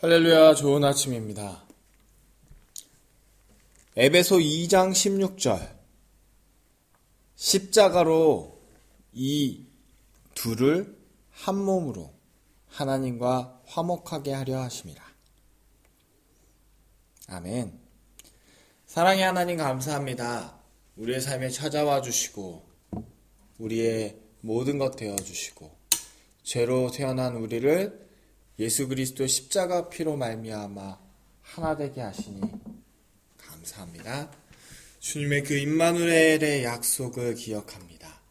할렐루야, 좋은 아침입니다. 에베소 2장 16절 십자가로 이 둘을 한 몸으로 하나님과 화목하게 하려 하심이라. 아멘. 사랑의 하나님 감사합니다. 우리의 삶에 찾아와 주시고 우리의 모든 것 되어주시고 죄로 태어난 우리를 예수 그리스도 십자가 피로 말미암아 하나 되게 하시니 감사합니다. 주님의 그 임마누엘의 약속을 기억합니다.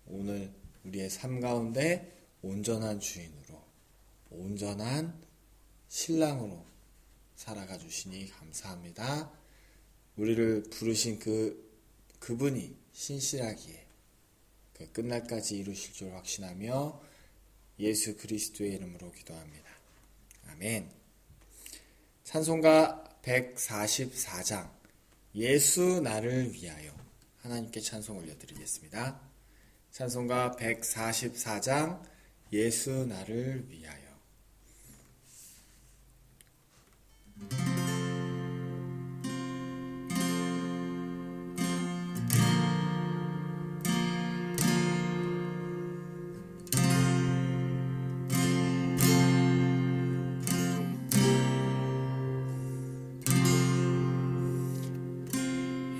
오늘 우리의 삶 가운데 온전한 주인으로, 온전한 신랑으로 살아가 주시니 감사합니다. 우리를 부르신 그분이 신실하기에 그 끝날까지 이루실 줄 확신하며 예수 그리스도의 이름으로 기도합니다. 아멘. 찬송가 144장 예수 나를 위하여 하나님께 찬송 올려드리겠습니다. 찬송가 144장 예수 나를 위하여.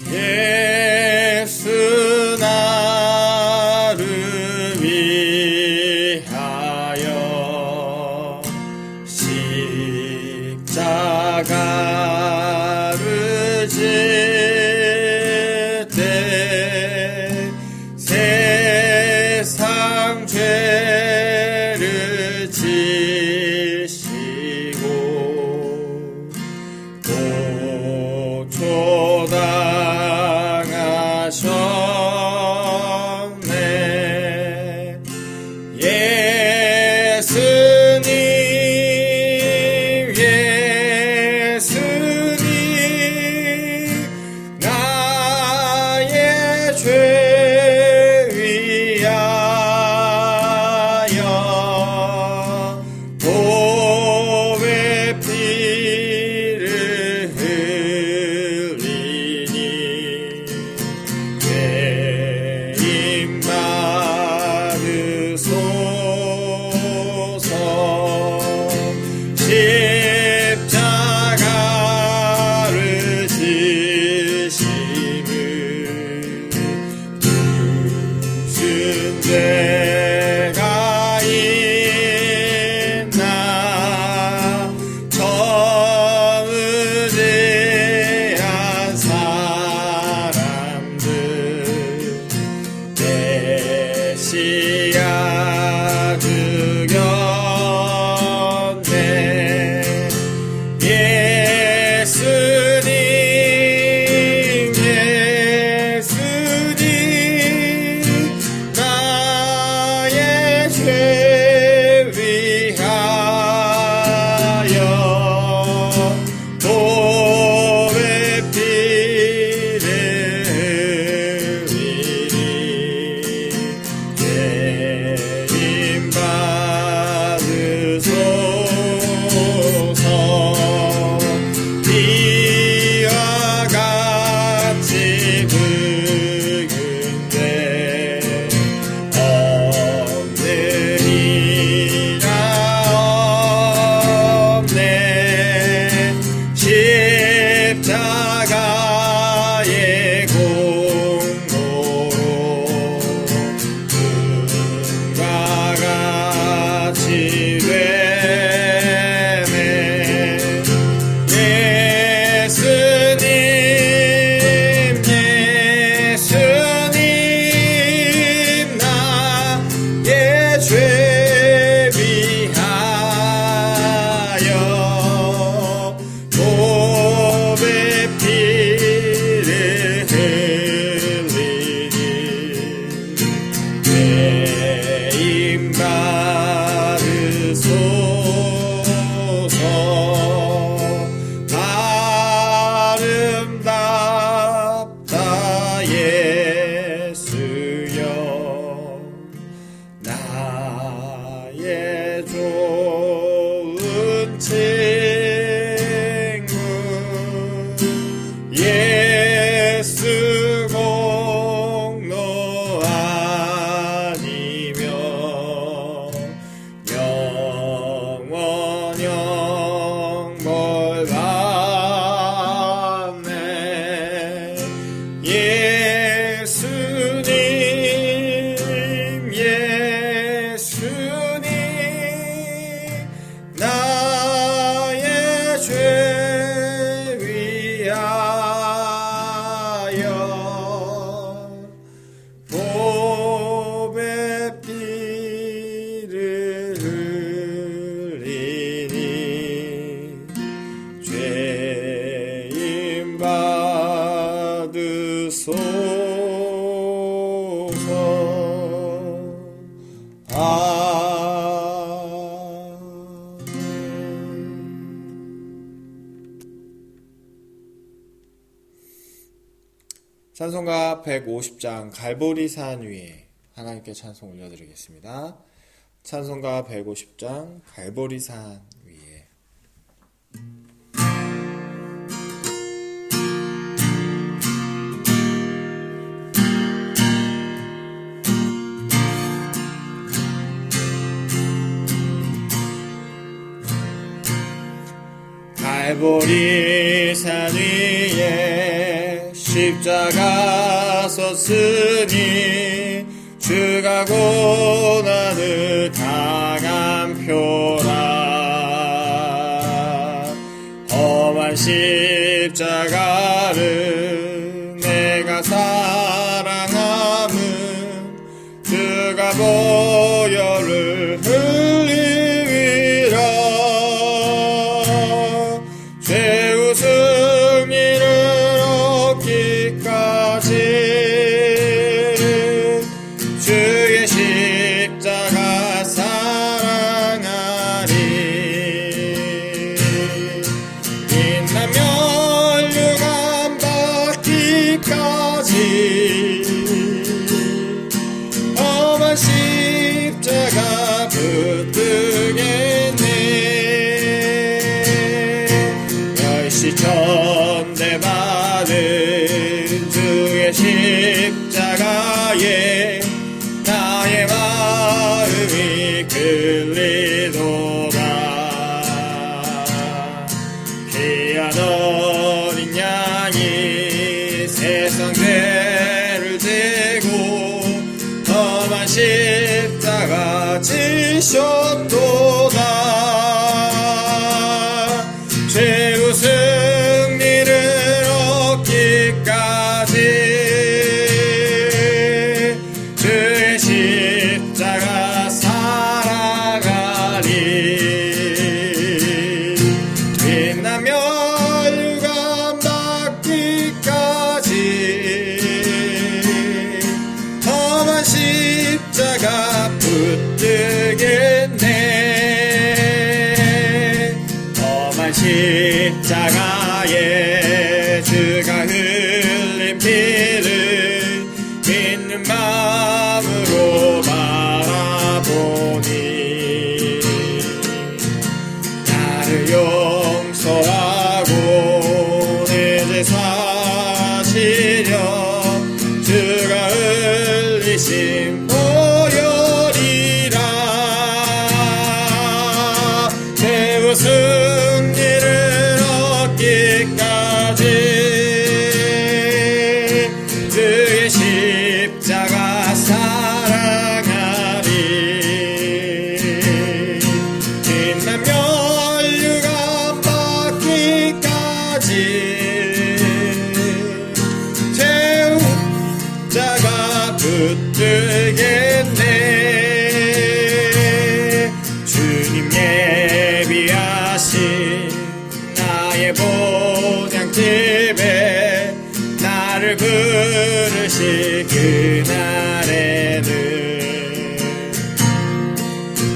예수 나를 위하여 십자가를 질 때 세상 죄를 지시고 고초당하셨네. 예수님 나의 죄 위하여 보배 피를 흘리니 죄임 받으소서. 십자가를 지심을 무슨 죄가 있나. 정의대한 사람들 메시아 그겼네. 예수님 나의 죄 위하여 보배 피를 흘리니 죄임 받으소서. 비와 같이 붉은데 없는 이가 없네. 십자가의 공로로 금과 같이 되네. 예수님 나의 죄 위하여 보배 피를 흘리니 죄임 받으소서. 아름답다 예수여 나의 좋은 집 찬송가 150장 갈보리산 위에 하나님께 찬송 올려드리겠습니다. 찬송가 150장 갈보리산 위에. 갈보리산 위에 십자가 섰으니 주가 고난을 당한 표라. 험한 십자가를 내가 사랑함은 주가 보혈을 흘리리라. 최후 승리를 얻기까지 주의 십자가 사랑하리. 빛나며 율감 받기까지 험한 십자가 붙들겠네. 멸시천대 받은 주의 십자가에 나의 마음이 끌리도다. 귀한 어린 양이 세상 죄를 지고 험한 십자가 지셨도다. 최후 승리를 얻기까지 주의 십자가 살아가리. 빛나며 율감 받기까지 험한 십자가 붙들겠네. 험한 십자가에 주가 흘린 피를 믿는 마음으로 바라보니 나를 용서하고 내 죄 사시려 주가 흘리신 보혈이라. 최후 승리를 얻기까지 주의 십자가 사랑하리. 빛나며 율감 받기까지 최후 십자가 붙들겠네. 주님 예비하신 나의 본향집에 나를 부르실 그날에는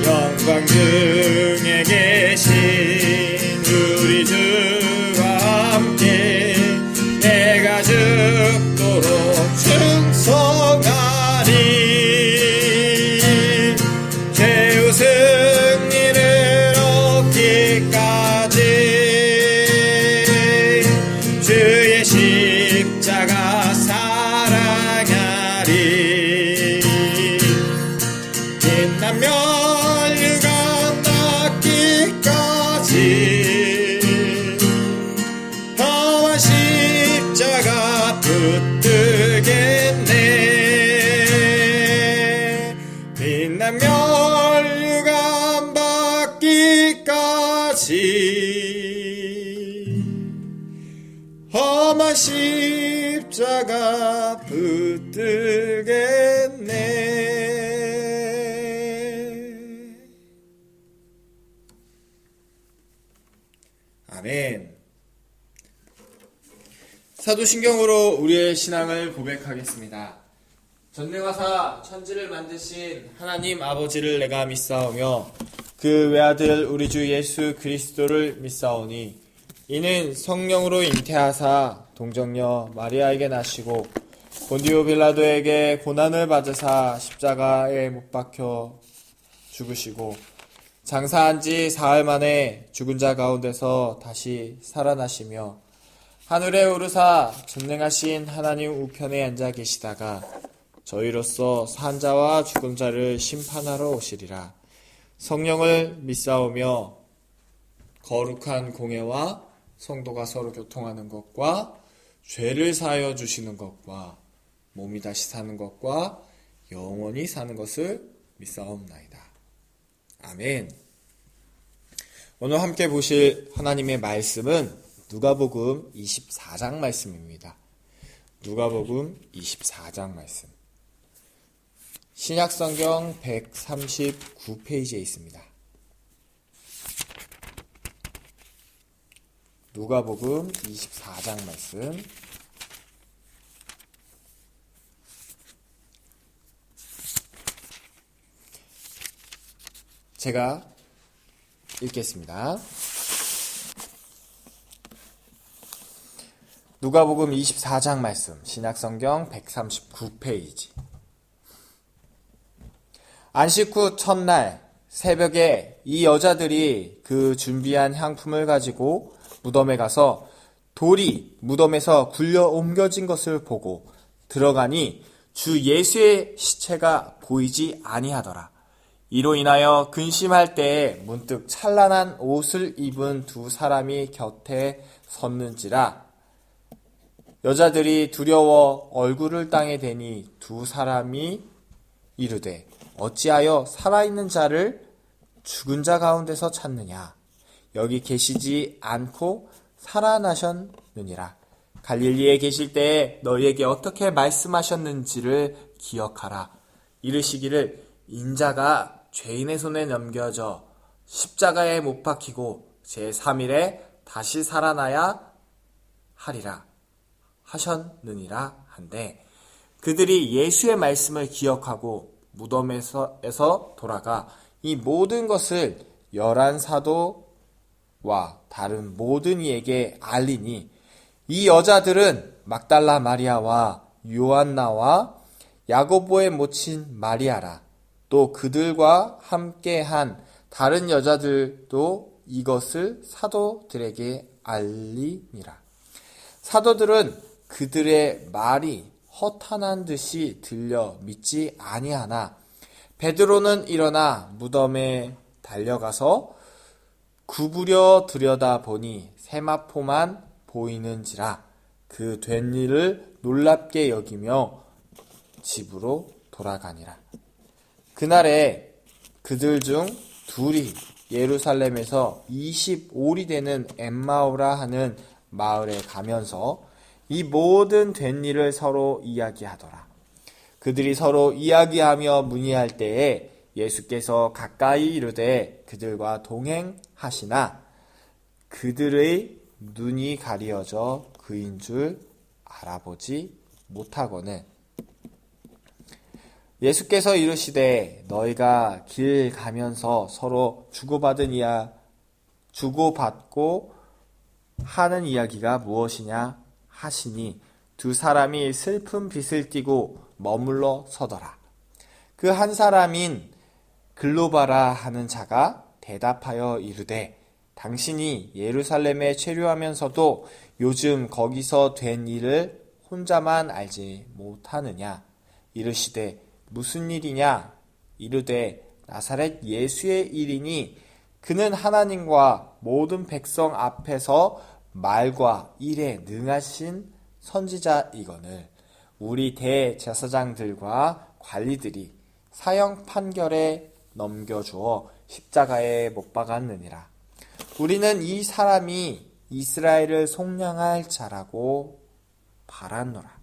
영광 중에 계신 우리 주와 함께 내가 죽도록 충성하리. 최후 승리를 얻기까지 주의 십자가 사랑하리. 빛나며 율감 받기까지 험한 십자가 붙들겠네. 빛나며 율감 받기까지 험한 십자가 붙들겠네. 아멘. 사도신경으로 우리의 신앙을 고백하겠습니다. 전능하사 천지를 만드신 하나님 아버지를 내가 믿사오며 그 외아들 우리 주 예수 그리스도를 믿사오니 이는 성령으로 잉태하사 동정녀 마리아에게 나시고 본디오 빌라도에게 고난을 받으사 십자가에 못 박혀 죽으시고 장사한 지 사흘 만에 죽은 자 가운데서 다시 살아나시며 하늘에 오르사 전능하신 하나님 우편에 앉아 계시다가 저희로서 산 자와 죽은 자를 심판하러 오시리라. 성령을 믿사오며 거룩한 공예와 성도가 서로 교통하는 것과 죄를 사하여 주시는 것과 몸이 다시 사는 것과 영원히 사는 것을 믿사옵나이다. 아멘. 오늘 함께 보실 하나님의 말씀은 누가복음 24장 말씀입니다. 누가복음 24장 말씀. 신약성경 139페이지에 있습니다. 누가복음 24장 말씀. 제가 읽겠습니다. 누가복음 24장 말씀, 신약성경 139페이지. 안식 후 첫날 새벽에 이 여자들이 그 준비한 향품을 가지고 무덤에 가서 돌이 무덤에서 굴려 옮겨진 것을 보고 들어가니 주 예수의 시체가 보이지 아니하더라. 이로 인하여 근심할 때에 문득 찬란한 옷을 입은 두 사람이 곁에 섰는지라. 여자들이 두려워 얼굴을 땅에 대니 두 사람이 이르되 어찌하여 살아있는 자를 죽은 자 가운데서 찾느냐. 여기 계시지 않고 살아나셨느니라. 갈릴리에 계실 때에 너희에게 어떻게 말씀하셨는지를 기억하라. 이르시기를 인자가 죄인의 손에 넘겨져 십자가에 못 박히고 제3일에 다시 살아나야 하리라 하셨느니라 한데, 그들이 예수의 말씀을 기억하고 무덤에서 돌아가 이 모든 것을 11사도와 다른 모든 이에게 알리니 이 여자들은 막달라 마리아와 요한나와 야고보의 모친 마리아라. 또 그들과 함께한 다른 여자들도 이것을 사도들에게 알리니라. 사도들은 그들의 말이 허탄한 듯이 들려 믿지 아니하나 베드로는 일어나 무덤에 달려가서 구부려 들여다보니 세마포만 보이는지라. 그 된 일을 놀랍게 여기며 집으로 돌아가니라. 그날에 그들 중 둘이 예루살렘에서 25리 되는 엠마오라 하는 마을에 가면서 이 모든 된 일을 서로 이야기하더라. 그들이 서로 이야기하며 문의할 때에 예수께서 가까이 이르되 그들과 동행하시나 그들의 눈이 가리어져 그인 줄 알아보지 못하거늘. 예수께서 이르시되 너희가 길 가면서 서로 주고받고 하는 이야기가 무엇이냐 하시니 두 사람이 슬픈 빛을 띠고 머물러 서더라. 그 한 사람인 글로바라 하는 자가 대답하여 이르되 당신이 예루살렘에 체류하면서도 요즘 거기서 된 일을 혼자만 알지 못하느냐. 이르시되 무슨 일이냐. 이르되 나사렛 예수의 일이니 그는 하나님과 모든 백성 앞에서 말과 일에 능하신 선지자이거늘 우리 대제사장들과 관리들이 사형 판결에 넘겨주어 십자가에 못 박았느니라. 우리는 이 사람이 이스라엘을 속량할 자라고 바랐노라.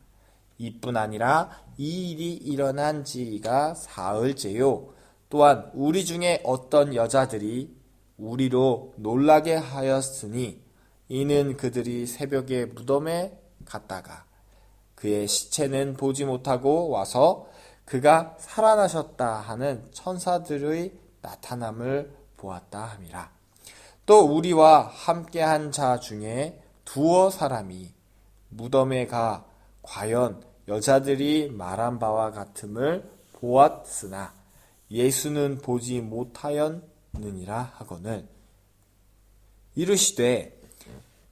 이뿐 아니라 이 일이 일어난 지가 사흘째요. 또한 우리 중에 어떤 여자들이 우리로 놀라게 하였으니 이는 그들이 새벽에 무덤에 갔다가 그의 시체는 보지 못하고 와서 그가 살아나셨다 하는 천사들의 나타남을 보았다 함이라. 또 우리와 함께한 자 중에 두어 사람이 무덤에 가 과연 여자들이 말한 바와 같음을 보았으나 예수는 보지 못하였느니라 하거늘 이르시되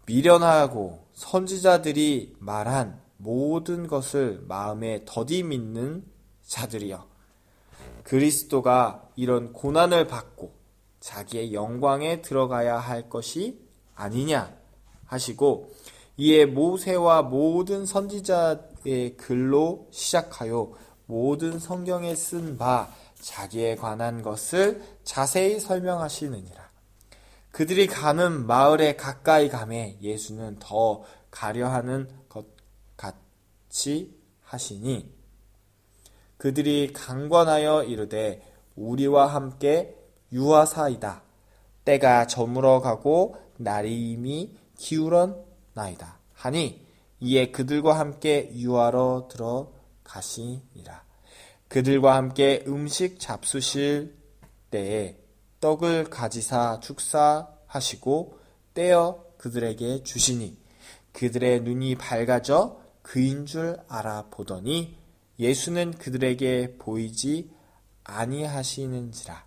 미련하고 선지자들이 말한 모든 것을 마음에 더디 믿는 자들이여, 그리스도가 이런 고난을 받고 자기의 영광에 들어가야 할 것이 아니냐 하시고, 이에 모세와 모든 선지자의 글로 시작하여 모든 성경에 쓴 바 자기에 관한 것을 자세히 설명하시느니라. 그들이 가는 마을에 가까이 가매 예수는 더 가려하는 것 같이 하시니 그들이 강권하여 이르되 우리와 함께 유하사이다. 때가 저물어 가고 날이 이미 기울었나이다 하니 이에 그들과 함께 유하러 들어가시니라. 그들과 함께 음식 잡수실 때에 떡을 가지사 축사하시고 떼어 그들에게 주시니 그들의 눈이 밝아져 그인 줄 알아보더니 예수는 그들에게 보이지 아니하시는지라.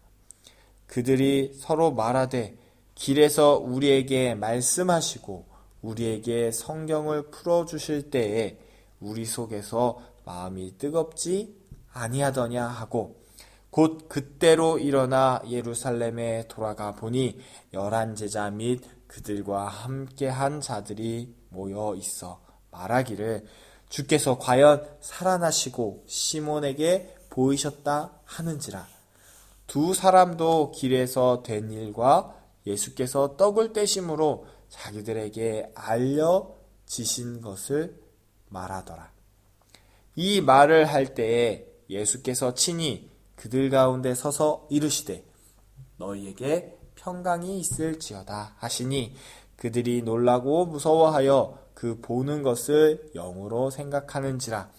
그들이 서로 말하되 길에서 우리에게 말씀하시고 우리에게 성경을 풀어주실 때에 우리 속에서 마음이 뜨겁지 아니하더냐 하고 곧 그때로 일어나 예루살렘에 돌아가 보니 11 제자 및 그들과 함께한 자들이 모여 있어 말하기를 주께서 과연 살아나시고 시몬에게 보이셨다 하는지라. 두 사람도 길에서 된 일과 예수께서 떡을 떼심으로 자기들에게 알려지신 것을 말하더라. 이 말을 할 때에 예수께서 친히 그들 가운데 서서 이르시되 너희에게 평강이 있을지어다 하시니 그들이 놀라고 무서워하여 그 보는 것을 영으로 생각하는지라.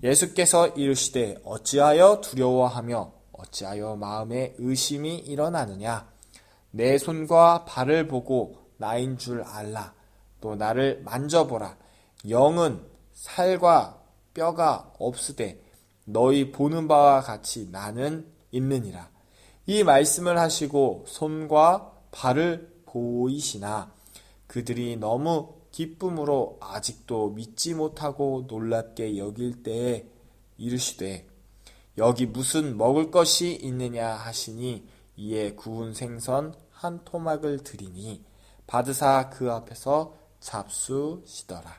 예수께서 이르시되 어찌하여 두려워하며 어찌하여 마음에 의심이 일어나느냐. 내 손과 발을 보고 나인 줄 알라. 또 나를 만져보라. 영은 살과 뼈가 없으되 너희 보는 바와 같이 나는 있느니라. 이 말씀을 하시고 손과 발을 보이시나 그들이 너무 기쁨으로 아직도 믿지 못하고 놀랍게 여길 때에 이르시되 여기 무슨 먹을 것이 있느냐 하시니 이에 구운 생선 한 토막을 드리니 받으사 그 앞에서 잡수시더라.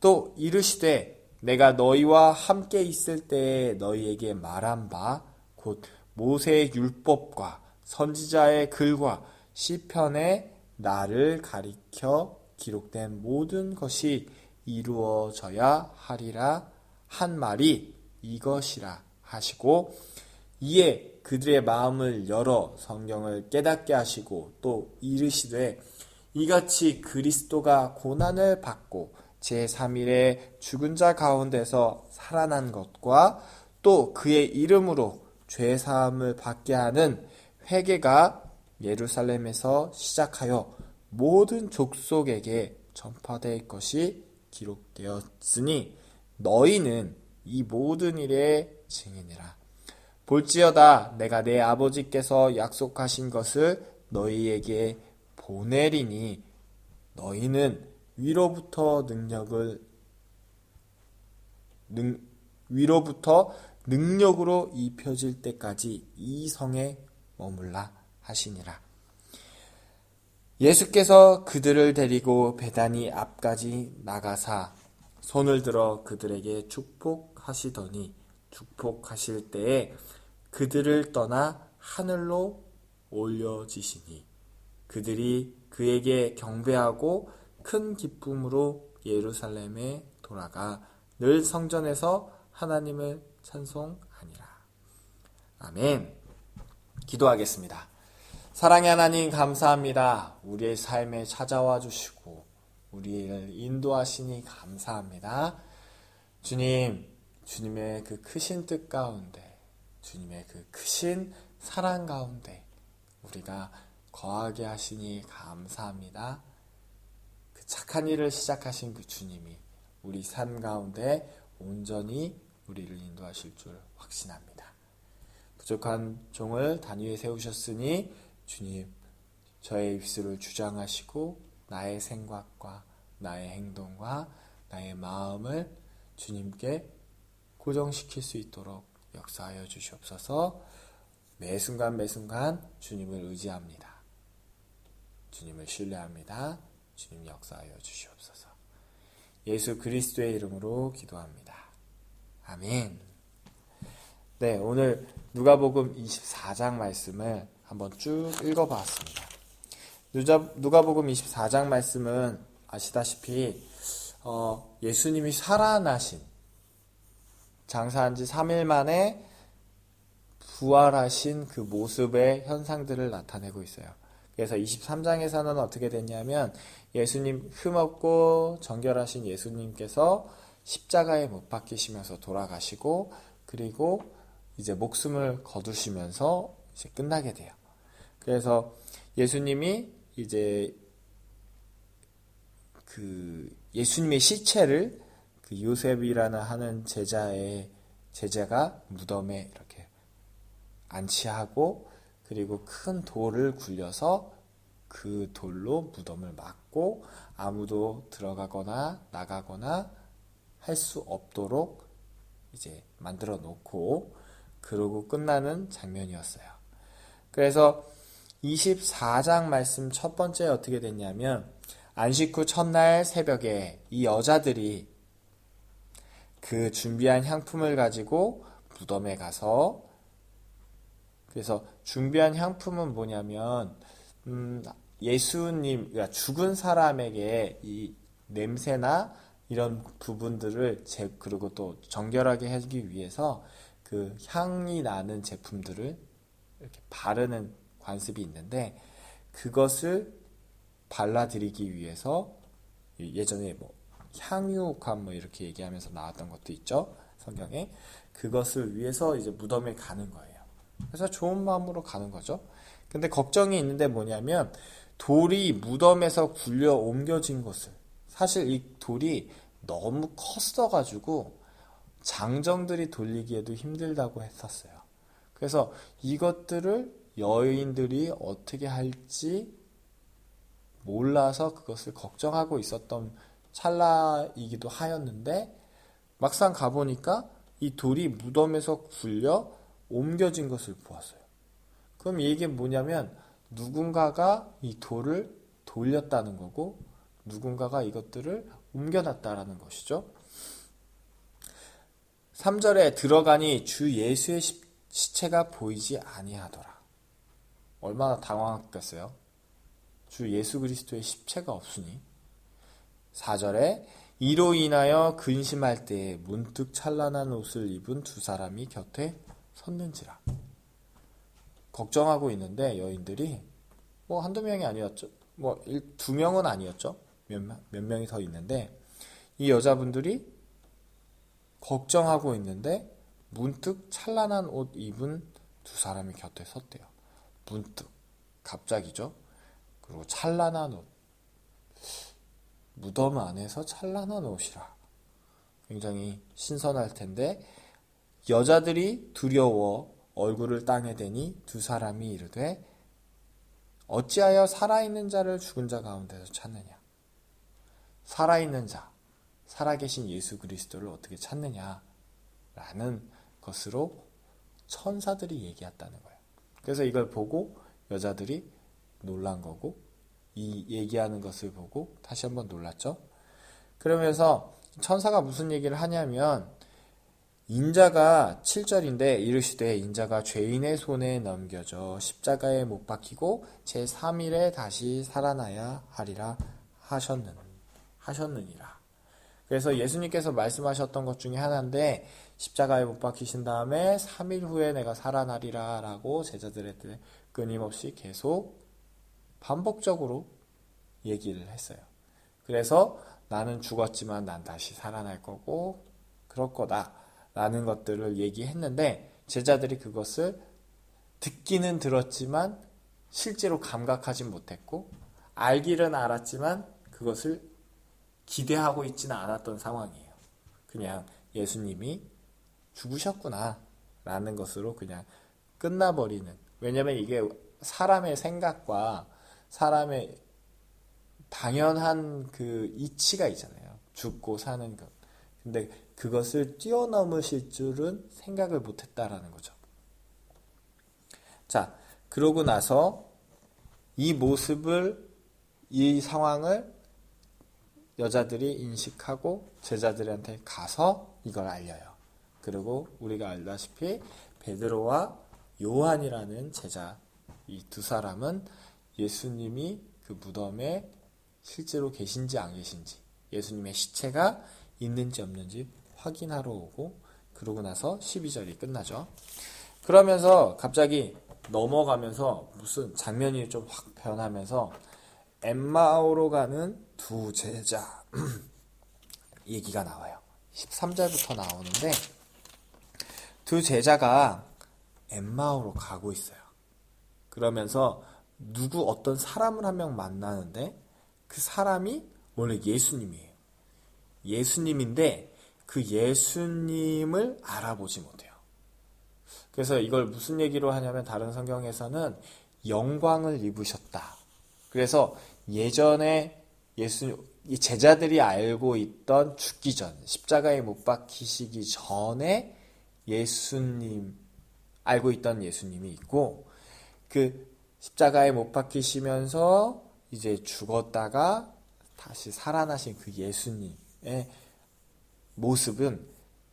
또 이르시되 내가 너희와 함께 있을 때에 너희에게 말한 바 곧 모세의 율법과 선지자의 글과 시편에 나를 가리켜 기록된 모든 것이 이루어져야 하리라 한 말이 이것이라 하시고 이에 그들의 마음을 열어 성경을 깨닫게 하시고 또 이르시되 이같이 그리스도가 고난을 받고 제3일에 죽은 자 가운데서 살아난 것과 또 그의 이름으로 죄사함을 받게 하는 회개가 예루살렘에서 시작하여 모든 족속에게 전파될 것이 기록되었으니 너희는 이 모든 일의 증인이라. 볼지어다 내가 내 아버지께서 약속하신 것을 너희에게 보내리니 너희는 위로부터 능력으로 입혀질 때까지 이 성에 머물라 하시니라. 예수께서 그들을 데리고 베다니 앞까지 나가사 손을 들어 그들에게 축복하시더니 축복하실 때에 그들을 떠나 하늘로 올려지시니 그들이 그에게 경배하고 큰 기쁨으로 예루살렘에 돌아가 늘 성전에서 하나님을 찬송하니라. 아멘. 기도하겠습니다. 사랑의 하나님 감사합니다. 우리의 삶에 찾아와 주시고 우리를 인도하시니 감사합니다. 주님, 주님의 그 크신 뜻 가운데, 주님의 그 크신 사랑 가운데 우리가 거하게 하시니 감사합니다. 그 착한 일을 시작하신 그 주님이 우리 삶 가운데 온전히 우리를 인도하실 줄 확신합니다. 부족한 종을 단위에 세우셨으니 주님, 저의 입술을 주장하시고 나의 생각과 나의 행동과 나의 마음을 주님께 고정시킬 수 있도록 역사하여 주시옵소서. 매 순간 매 순간 주님을 의지합니다. 주님을 신뢰합니다. 주님 역사하여 주시옵소서. 예수 그리스도의 이름으로 기도합니다. 아멘. 네, 오늘 누가복음 24장 말씀을 한번 쭉 읽어봤습니다. 누가복음 24장 말씀은 아시다시피 예수님이 살아나신, 장사한 지 3일 만에 부활하신 그 모습의 현상들을 나타내고 있어요. 그래서 23장에서는 어떻게 됐냐면 예수님, 흠없고 정결하신 예수님께서 십자가에 못 박히시면서 돌아가시고, 그리고 이제 목숨을 거두시면서 이제 끝나게 돼요. 그래서 예수님이 이제 그 예수님의 시체를 그 요셉이라는 하는 제자가 무덤에 이렇게 안치하고, 그리고 큰 돌을 굴려서 그 돌로 무덤을 막고 아무도 들어가거나 나가거나 할 수 없도록 이제 만들어 놓고, 그러고 끝나는 장면이었어요. 그래서 24장 말씀 첫 번째 어떻게 됐냐면, 안식 후 첫날 새벽에 이 여자들이 그 준비한 향품을 가지고 무덤에 가서, 그래서 준비한 향품은 뭐냐면 예수님, 그러니까 죽은 사람에게 이 냄새나 이런 부분들을 그리고 또 정결하게 하기 위해서 그 향이 나는 제품들을 이렇게 바르는 관습이 있는데, 그것을 발라드리기 위해서 예전에 뭐 향유관 뭐 이렇게 얘기하면서 나왔던 것도 있죠, 성경에. 그것을 위해서 이제 무덤에 가는 거예요. 그래서 좋은 마음으로 가는 거죠. 근데 걱정이 있는데 뭐냐면, 돌이 무덤에서 굴려 옮겨진 것을, 사실 이 돌이 너무 컸어가지고 장정들이 돌리기에도 힘들다고 했었어요. 그래서 이것들을 여인들이 어떻게 할지 몰라서 그것을 걱정하고 있었던 찰나이기도 하였는데, 막상 가보니까 이 돌이 무덤에서 굴려 옮겨진 것을 보았어요. 그럼 이게 뭐냐면 누군가가 이 돌을 돌렸다는 거고, 누군가가 이것들을 옮겨놨다라는 것이죠. 3절에 들어가니 주 예수의 시체가 보이지 아니하더라. 얼마나 당황했겠어요. 주 예수 그리스도의 십체가 없으니. 4절에 이로 인하여 근심할 때에 문득 찬란한 옷을 입은 두 사람이 곁에 섰는지라. 걱정하고 있는데 여인들이 뭐 한두 명이 아니었죠. 뭐 두 명은 아니었죠. 몇 명이 더 있는데, 이 여자분들이 걱정하고 있는데 문득 찬란한 옷 입은 두 사람이 곁에 섰대요. 문득, 갑자기죠. 그리고 찬란한 옷, 무덤 안에서 찬란한 옷이라 굉장히 신선할 텐데, 여자들이 두려워 얼굴을 땅에 대니 두 사람이 이르되 어찌하여 살아있는 자를 죽은 자 가운데서 찾느냐. 살아있는 자, 살아계신 예수 그리스도를 어떻게 찾느냐라는 것으로 천사들이 얘기했다는 거예요. 그래서 이걸 보고 여자들이 놀란 거고, 이 얘기하는 것을 보고 다시 한번 놀랐죠. 그러면서 천사가 무슨 얘기를 하냐면, 인자가 7절인데 이르시되 인자가 죄인의 손에 넘겨져 십자가에 못 박히고 제3일에 다시 살아나야 하리라 하셨느니라. 그래서 예수님께서 말씀하셨던 것 중에 하나인데, 십자가에 못 박히신 다음에 3일 후에 내가 살아나리라 라고 제자들한테 끊임없이 계속 반복적으로 얘기를 했어요. 그래서 나는 죽었지만 난 다시 살아날 거고 그럴 거다 라는 것들을 얘기했는데 제자들이 그것을 듣기는 들었지만 실제로 감각하진 못했고 알기는 알았지만 그것을 기대하고 있지는 않았던 상황이에요. 그냥 예수님이 죽으셨구나 라는 것으로 그냥 끝나버리는. 왜냐면 이게 사람의 생각과 사람의 당연한 그 이치가 있잖아요. 죽고 사는 것. 근데 그것을 뛰어넘으실 줄은 생각을 못했다라는 거죠. 자, 그러고 나서 이 상황을 여자들이 인식하고 제자들한테 가서 이걸 알려요. 그리고 우리가 알다시피 베드로와 요한이라는 제자, 이 두 사람은 예수님이 그 무덤에 실제로 계신지 안 계신지, 예수님의 시체가 있는지 없는지 확인하러 오고, 그러고 나서 12절이 끝나죠. 그러면서 갑자기 넘어가면서 무슨 장면이 좀 확 변하면서 엠마오로 가는 두 제자 얘기가 나와요. 13절부터 나오는데 두 제자가 엠마오로 가고 있어요. 그러면서 어떤 사람을 한 명 만나는데 그 사람이 원래 예수님이에요. 예수님인데 그 예수님을 알아보지 못해요. 그래서 이걸 무슨 얘기로 하냐면 다른 성경에서는 영광을 입으셨다. 그래서 예전에 이 제자들이 알고 있던 죽기 전, 십자가에 못 박히시기 전에 알고 있던 예수님이 있고, 그 십자가에 못 박히시면서 이제 죽었다가 다시 살아나신 그 예수님의 모습은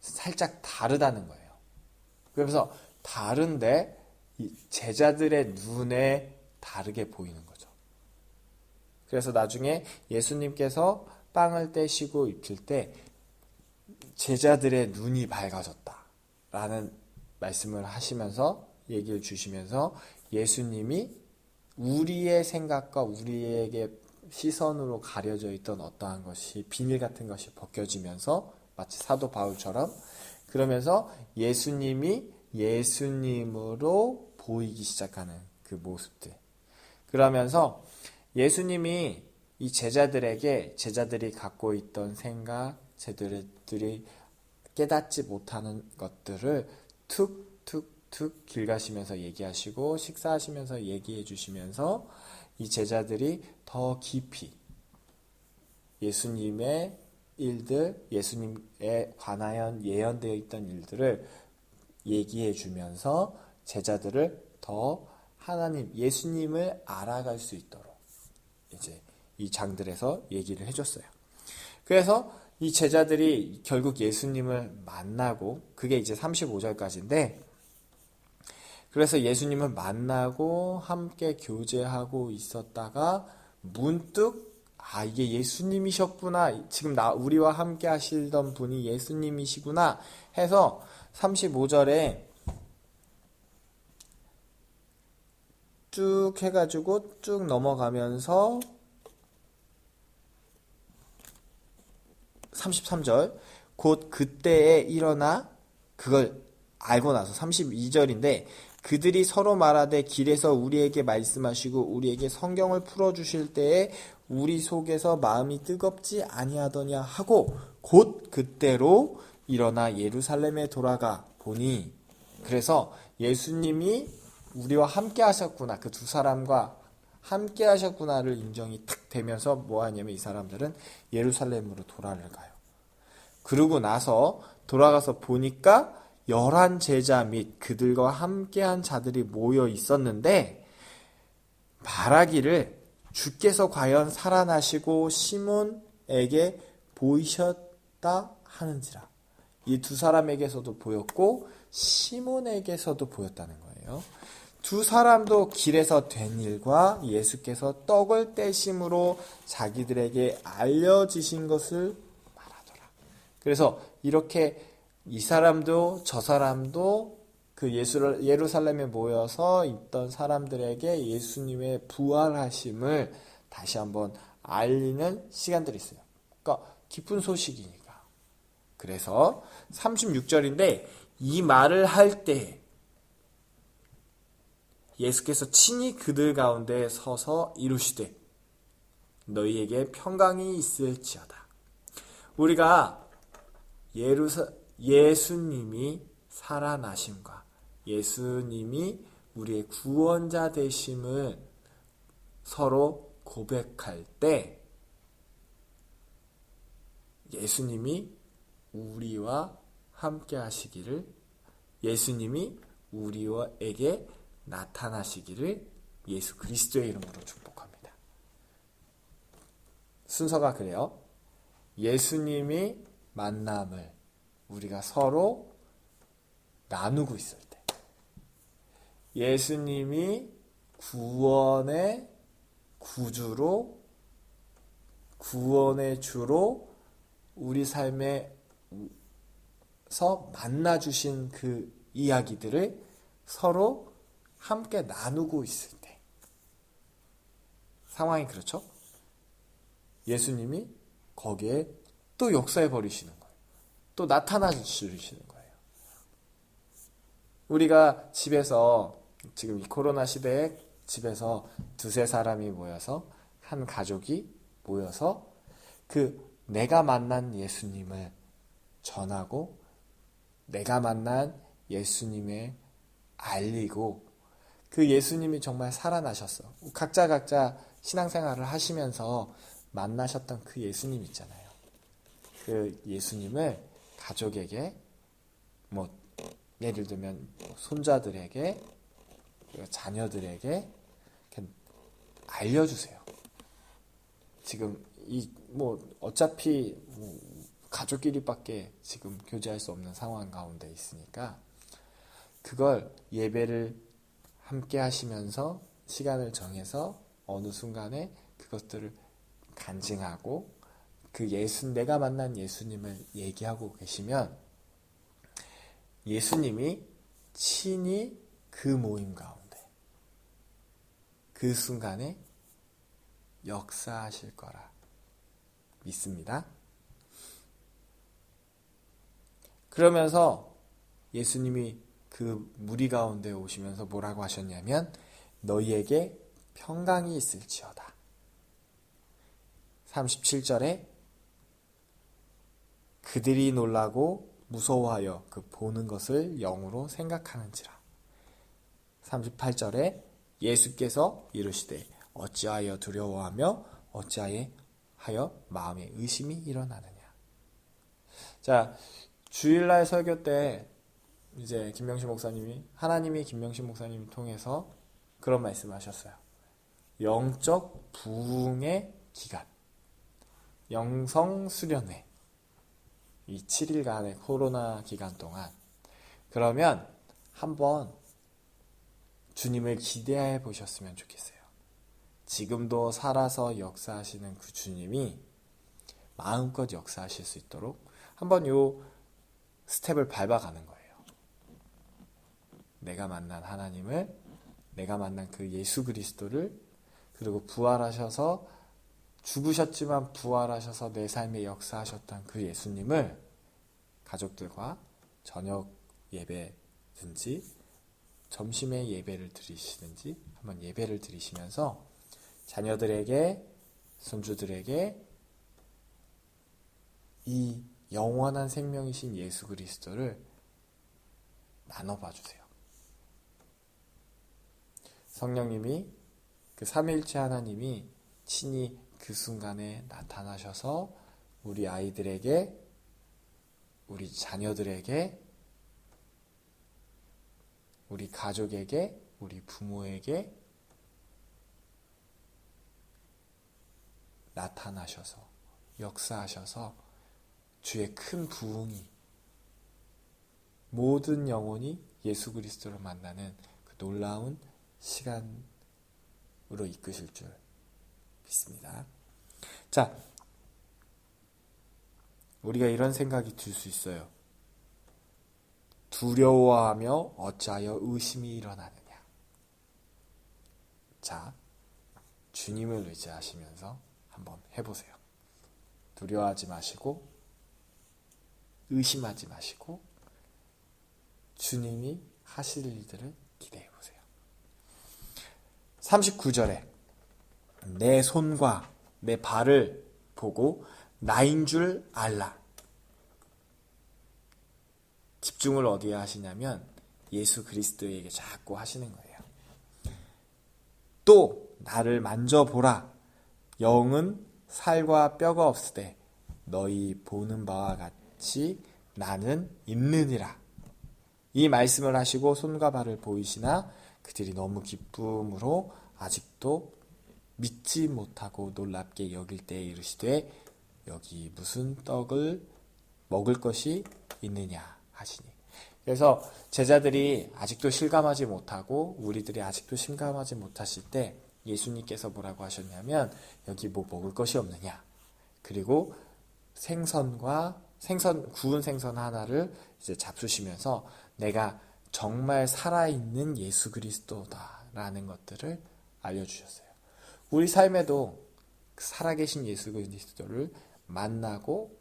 살짝 다르다는 거예요. 그래서 다른데 제자들의 눈에 다르게 보이는 거죠. 그래서 나중에 예수님께서 빵을 떼시고 입힐 때 제자들의 눈이 밝아졌다라는 말씀을 하시면서 얘기를 주시면서 예수님이 우리의 생각과 우리에게 시선으로 가려져 있던 어떠한 것이 비밀 같은 것이 벗겨지면서 마치 사도 바울처럼 그러면서 예수님이 예수님으로 보이기 시작하는 그 모습들. 그러면서 예수님이 이 제자들이 갖고 있던 생각, 제자들이 깨닫지 못하는 것들을 툭툭툭 길 가시면서 얘기하시고 식사하시면서 얘기해 주시면서 이 제자들이 더 깊이 예수님의 일들, 예수님에 관하여 예언되어 있던 일들을 얘기해 주면서 제자들을 더 예수님을 알아갈 수 있도록 이제 이 장들에서 얘기를 해줬어요. 그래서 이 제자들이 결국 예수님을 만나고, 그게 이제 35절까지인데, 그래서 예수님을 만나고 함께 교제하고 있었다가 문득 이게 예수님이셨구나, 지금 우리와 함께 하시던 분이 예수님이시구나 해서 35절에 쭉 해가지고 쭉 넘어가면서 33절 곧 그때에 일어나, 그걸 알고 나서 32절인데 그들이 서로 말하되 길에서 우리에게 말씀하시고 우리에게 성경을 풀어주실 때에 우리 속에서 마음이 뜨겁지 아니하더냐 하고 곧 그때로 일어나 예루살렘에 돌아가 보니, 그래서 예수님이 우리와 함께 하셨구나, 그 두 사람과 함께 하셨구나를 인정이 탁 되면서 뭐 하냐면 이 사람들은 예루살렘으로 돌아가요. 그러고 나서 돌아가서 보니까 11 제자 및 그들과 함께한 자들이 모여 있었는데 말하기를 주께서 과연 살아나시고 시몬에게 보이셨다 하는지라. 이 두 사람에게서도 보였고 시몬에게서도 보였다는 거예요. 두 사람도 길에서 된 일과 예수께서 떡을 떼심으로 자기들에게 알려지신 것을 말하더라. 그래서 이렇게 이 사람도 저 사람도 그 예루살렘에 모여서 있던 사람들에게 예수님의 부활하심을 다시 한번 알리는 시간들이 있어요. 그러니까 기쁜 소식이니까. 그래서 36절인데 이 말을 할 때 예수께서 친히 그들 가운데 서서 이루시되 너희에게 평강이 있을지어다. 우리가 예수님이 살아나심과 예수님이 우리의 구원자 되심을 서로 고백할 때 예수님이 우리와 함께 하시기를, 예수님이 우리에게 나타나시기를 예수 그리스도의 이름으로 축복합니다. 순서가 그래요. 예수님이 만남을 우리가 서로 나누고 있을 때, 예수님이 구원의 구주로, 구원의 주로 우리 삶에서 만나주신 그 이야기들을 서로 함께 나누고 있을 때, 상황이 그렇죠? 예수님이 거기에 또 역사해 버리시는 거예요. 또 나타나 주시는 거예요. 우리가 집에서 지금 이 코로나 시대에 집에서 두세 사람이 모여서, 한 가족이 모여서 그 내가 만난 예수님을 전하고 내가 만난 예수님을 알리고 그 예수님이 정말 살아나셨어. 각자 신앙생활을 하시면서 만나셨던 그 예수님 있잖아요. 그 예수님을 가족에게, 뭐 예를 들면 손자들에게, 자녀들에게 알려주세요. 지금 어차피 가족끼리밖에 지금 교제할 수 없는 상황 가운데 있으니까 그걸 예배를 함께 하시면서 시간을 정해서 어느 순간에 그것들을 간증하고 내가 만난 예수님을 얘기하고 계시면 예수님이 친히 그 모임 가운데 그 순간에 역사하실 거라 믿습니다. 그러면서 예수님이 그 무리 가운데 오시면서 뭐라고 하셨냐면 너희에게 평강이 있을지어다. 37절에 그들이 놀라고 무서워하여 그 보는 것을 영으로 생각하는지라. 38절에 예수께서 이르시되 어찌하여 두려워하며 어찌하여 마음에 의심이 일어나느냐. 자, 주일날 설교 때 이제 하나님이 김명신 목사님을 통해서 그런 말씀하셨어요. 영적 부흥의 기간, 영성 수련회, 이 7일간의 코로나 기간 동안 그러면 한번 주님을 기대해 보셨으면 좋겠어요. 지금도 살아서 역사하시는 그 주님이 마음껏 역사하실 수 있도록 한번 요 스텝을 밟아가는 거예요. 내가 만난 하나님을, 내가 만난 그 예수 그리스도를, 그리고 부활하셔서 죽으셨지만 부활하셔서 내 삶에 역사하셨던 그 예수님을 가족들과 저녁 예배든지 점심에 예배를 드리시든지 한번 예배를 드리시면서 자녀들에게, 손주들에게 이 영원한 생명이신 예수 그리스도를 나눠봐 주세요. 성령님이, 그 삼위일체 하나님이 친히 그 순간에 나타나셔서 우리 아이들에게, 우리 자녀들에게, 우리 가족에게, 우리 부모에게 나타나셔서 역사하셔서 주의 큰 부흥이, 모든 영혼이 예수 그리스도를 만나는 그 놀라운 시간으로 이끄실 줄 믿습니다. 자, 우리가 이런 생각이 들 수 있어요. 두려워하며 어찌하여 의심이 일어나느냐. 자, 주님을 의지하시면서 한번 해보세요. 두려워하지 마시고 의심하지 마시고 주님이 하실 일들을 기대해보세요. 39절에 내 손과 내 발을 보고 나인 줄 알라. 집중을 어디에 하시냐면 예수 그리스도에게 자꾸 하시는 거예요. 또 나를 만져보라. 영은 살과 뼈가 없으되 너희 보는 바와 같이 나는 있느니라. 이 말씀을 하시고 손과 발을 보이시나 그들이 너무 기쁨으로 아직도 믿지 못하고 놀랍게 여길 때에 이르시되 여기 무슨 떡을 먹을 것이 있느냐 하시니. 그래서 제자들이 아직도 실감하지 못하고 우리들이 아직도 실감하지 못하실 때 예수님께서 뭐라고 하셨냐면 여기 뭐 먹을 것이 없느냐. 그리고 구운 생선 하나를 이제 잡수시면서 내가 정말 살아있는 예수 그리스도다라는 것들을 알려주셨어요. 우리 삶에도 살아계신 예수 그리스도를 만나고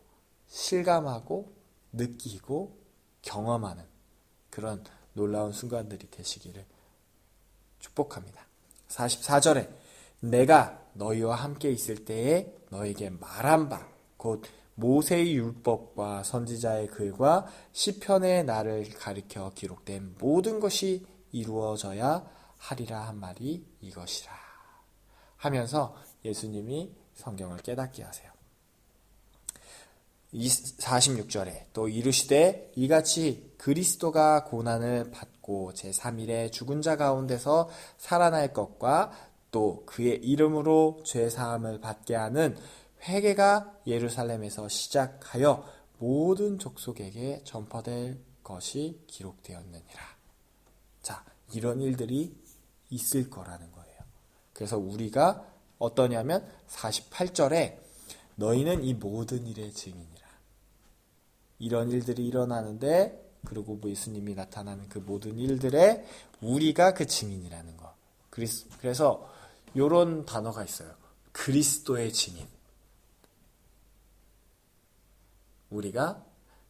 실감하고 느끼고 경험하는 그런 놀라운 순간들이 되시기를 축복합니다. 44절에 내가 너희와 함께 있을 때에 너에게 말한 바 곧 모세의 율법과 선지자의 글과 시편의 나를 가리켜 기록된 모든 것이 이루어져야 하리라 한 말이 이것이라 하면서 예수님이 성경을 깨닫게 하세요. 46절에 또 이르시되 이같이 그리스도가 고난을 받고 제3일에 죽은 자 가운데서 살아날 것과 또 그의 이름으로 죄사함을 받게 하는 회개가 예루살렘에서 시작하여 모든 족속에게 전파될 것이 기록되었느니라. 자, 이런 일들이 있을 거라는 거예요. 그래서 우리가 어떠냐면 48절에 너희는 이 모든 일의 증인이라. 이런 일들이 일어나는데 그리고 예수님이 나타나는 그 모든 일들에 우리가 그 증인이라는 거. 그래서 이런 단어가 있어요. 그리스도의 증인. 우리가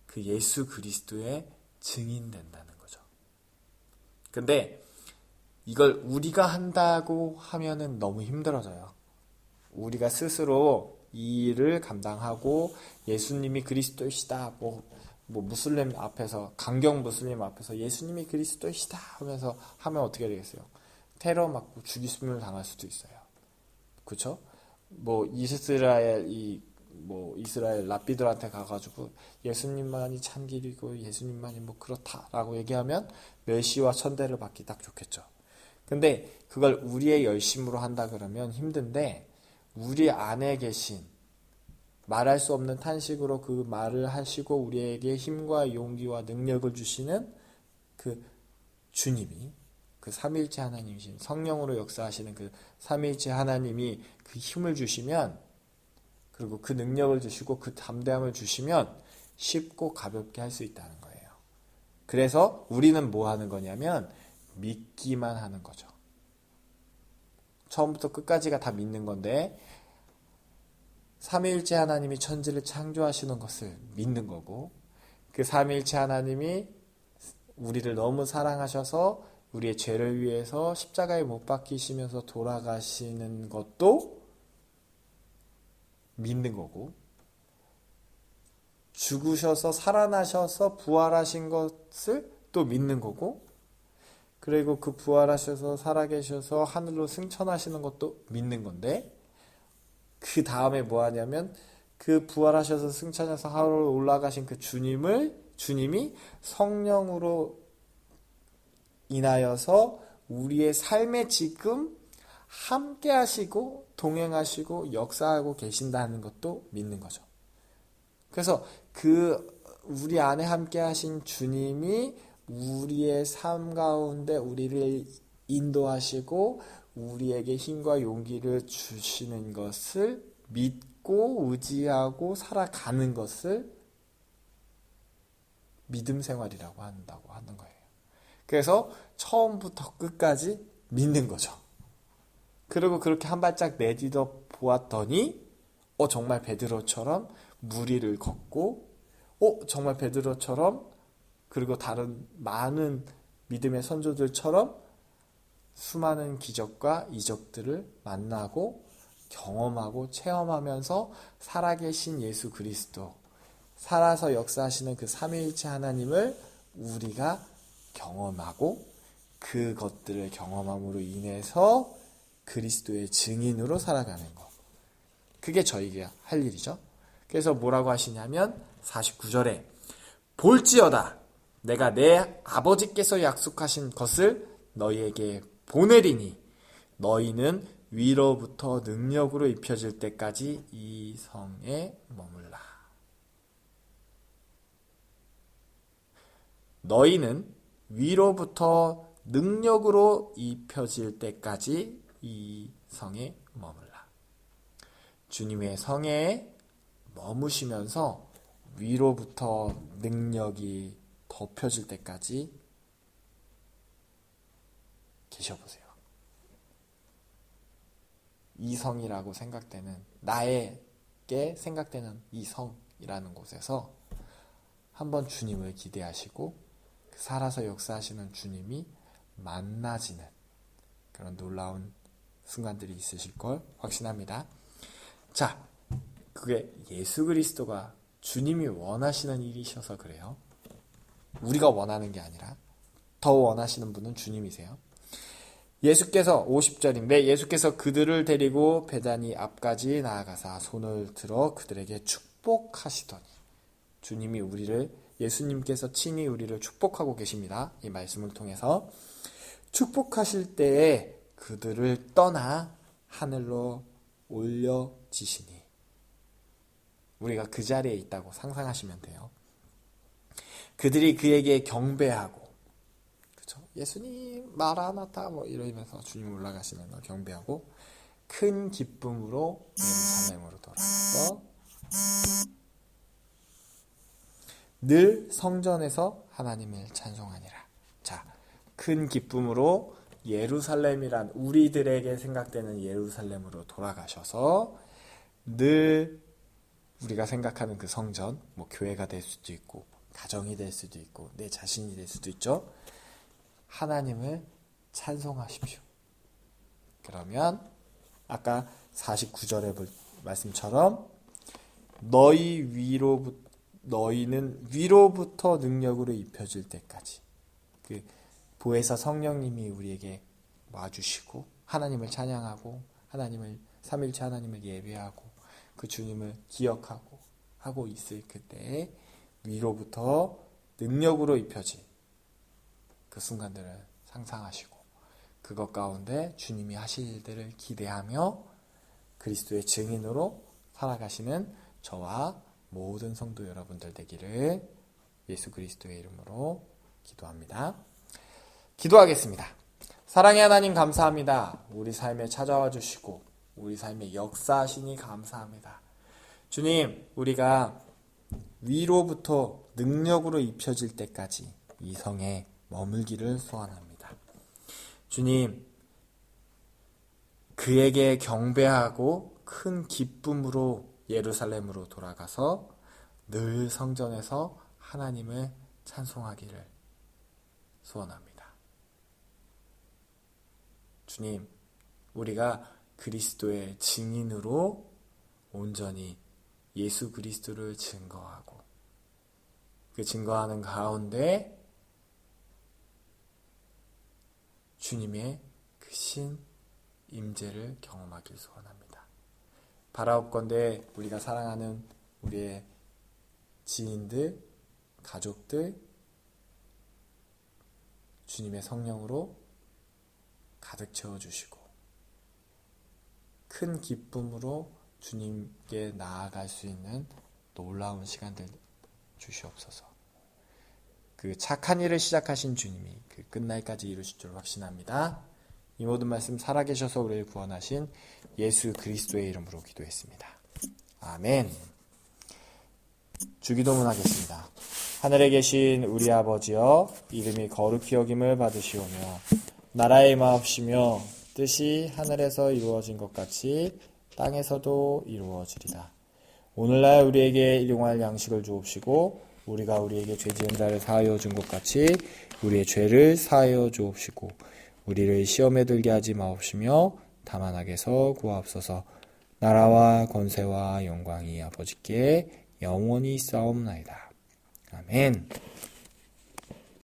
그 예수 그리스도의 증인된다는 거죠. 근데 이걸 우리가 한다고 하면은 너무 힘들어져요. 우리가 스스로 이 일을 감당하고 예수님이 그리스도이시다. 뭐 무슬림 앞에서 강경 무슬림 앞에서 예수님이 그리스도이시다 하면서 하면 어떻게 되겠어요? 테러 맞고 죽이심을 당할 수도 있어요. 그렇죠? 이스라엘 랍비들한테 가가지고 예수님만이 참길이고 예수님만이 그렇다라고 얘기하면 멸시와 천대를 받기 딱 좋겠죠. 근데 그걸 우리의 열심으로 한다 그러면 힘든데 우리 안에 계신 말할 수 없는 탄식으로 그 말을 하시고 우리에게 힘과 용기와 능력을 주시는 그 주님이 그 삼위일체 하나님이신 성령으로 역사하시는 그 삼위일체 하나님이 그 힘을 주시면 그리고 그 능력을 주시고 그 담대함을 주시면 쉽고 가볍게 할 수 있다는 거예요. 그래서 우리는 뭐 하는 거냐면 믿기만 하는 거죠. 처음부터 끝까지가 다 믿는 건데 삼위일체 하나님이 천지를 창조하시는 것을 믿는 거고 그 삼위일체 하나님이 우리를 너무 사랑하셔서 우리의 죄를 위해서 십자가에 못 박히시면서 돌아가시는 것도 믿는 거고 죽으셔서 살아나셔서 부활하신 것을 또 믿는 거고 그리고 그 부활하셔서 살아계셔서 하늘로 승천하시는 것도 믿는 건데 그 다음에 뭐 하냐면 그 부활하셔서 승천해서 하늘로 올라가신 그 주님이 성령으로 인하여서 우리의 삶에 지금 함께 하시고 동행하시고 역사하고 계신다는 것도 믿는 거죠. 그래서 우리 안에 함께 하신 주님이 우리의 삶 가운데 우리를 인도하시고 우리에게 힘과 용기를 주시는 것을 믿고 의지하고 살아가는 것을 믿음 생활이라고 한다고 하는 거예요. 그래서 처음부터 끝까지 믿는 거죠. 그리고 그렇게 한 발짝 내디뎌 보았더니 정말 베드로처럼 무리를 걷고 정말 베드로처럼 그리고 다른 많은 믿음의 선조들처럼 수많은 기적과 이적들을 만나고 경험하고 체험하면서 살아계신 예수 그리스도, 살아서 역사하시는 그 삼위일체 하나님을 우리가 경험하고 그것들을 경험함으로 인해서 그리스도의 증인으로 살아가는 것. 그게 저희가 할 일이죠. 그래서 뭐라고 하시냐면 49절에 볼지어다 내가 내 아버지께서 약속하신 것을 너희에게 보내리니 너희는 위로부터 능력으로 입혀질 때까지 이 성에 머물라. 너희는 위로부터 능력으로 입혀질 때까지 이 성에 머물라. 주님의 성에 머무시면서 위로부터 능력이 덮여질 때까지 계셔보세요. 이 성이라고 생각되는, 나에게 생각되는 이 성이라는 곳에서 한번 주님을 기대하시고 살아서 역사하시는 주님이 만나지는 그런 놀라운 순간들이 있으실 걸 확신합니다. 자, 그게 예수 그리스도가 주님이 원하시는 일이셔서 그래요. 우리가 원하는 게 아니라 더 원하시는 분은 주님이세요. 예수께서 50절인데 예수께서 그들을 데리고 베다니 앞까지 나아가사 손을 들어 그들에게 축복하시더니, 주님이 예수님께서 친히 우리를 축복하고 계십니다. 이 말씀을 통해서 축복하실 때에 그들을 떠나 하늘로 올려지시니, 우리가 그 자리에 있다고 상상하시면 돼요. 그들이 그에게 경배하고, 그렇죠? 예수님 마라나타 이러면서 주님 올라가시는 걸 경배하고 큰 기쁨으로 예루살렘으로 돌아가서 늘 성전에서 하나님을 찬송하니라. 자, 큰 기쁨으로 예루살렘이란 우리들에게 생각되는 예루살렘으로 돌아가셔서 늘 우리가 생각하는 그 성전, 교회가 될 수도 있고 가정이 될 수도 있고 내 자신이 될 수도 있죠. 하나님을 찬송하십시오. 그러면 아까 49절의 말씀처럼 너희는 위로부터 능력으로 입혀질 때까지, 그 보혜사 성령님이 우리에게 와주시고 하나님을 찬양하고 삼일체 하나님을 예배하고 그 주님을 기억하고 하고 있을 그때에 위로부터 능력으로 입혀진 그 순간들을 상상하시고 그것 가운데 주님이 하실 일들을 기대하며 그리스도의 증인으로 살아가시는 저와 모든 성도 여러분들 되기를 예수 그리스도의 이름으로 기도합니다. 기도하겠습니다. 사랑의 하나님 감사합니다. 우리 삶에 찾아와 주시고 우리 삶에 역사하시니 감사합니다. 주님, 우리가 위로부터 능력으로 입혀질 때까지 이 성에 머물기를 소원합니다. 주님, 그에게 경배하고 큰 기쁨으로 예루살렘으로 돌아가서 늘 성전에서 하나님을 찬송하기를 소원합니다. 주님, 우리가 그리스도의 증인으로 온전히 예수 그리스도를 증거하고 그 증거하는 가운데 주님의 크신 임재를 경험하길 소원합니다. 바라옵건대 우리가 사랑하는 우리의 지인들, 가족들, 주님의 성령으로 가득 채워주시고 큰 기쁨으로 주님께 나아갈 수 있는 놀라운 시간들 주시옵소서. 그 착한 일을 시작하신 주님이 그 끝날까지 이루실 줄 확신합니다. 이 모든 말씀 살아계셔서 우리를 구원하신 예수 그리스도의 이름으로 기도했습니다. 아멘. 주기도문 하겠습니다. 하늘에 계신 우리 아버지여, 이름이 거룩히 여김을 받으시오며 나라의 마옵시며 뜻이 하늘에서 이루어진 것 같이 땅에서도 이루어지리다. 오늘날 우리에게 일용할 양식을 주옵시고 우리가 우리에게 죄 지은 자를 사하여 준 것 같이 우리의 죄를 사하여 주옵시고 우리를 시험에 들게 하지 마옵시며 다만 악에서 구하옵소서. 나라와 권세와 영광이 아버지께 영원히 있사옵나이다. 아멘.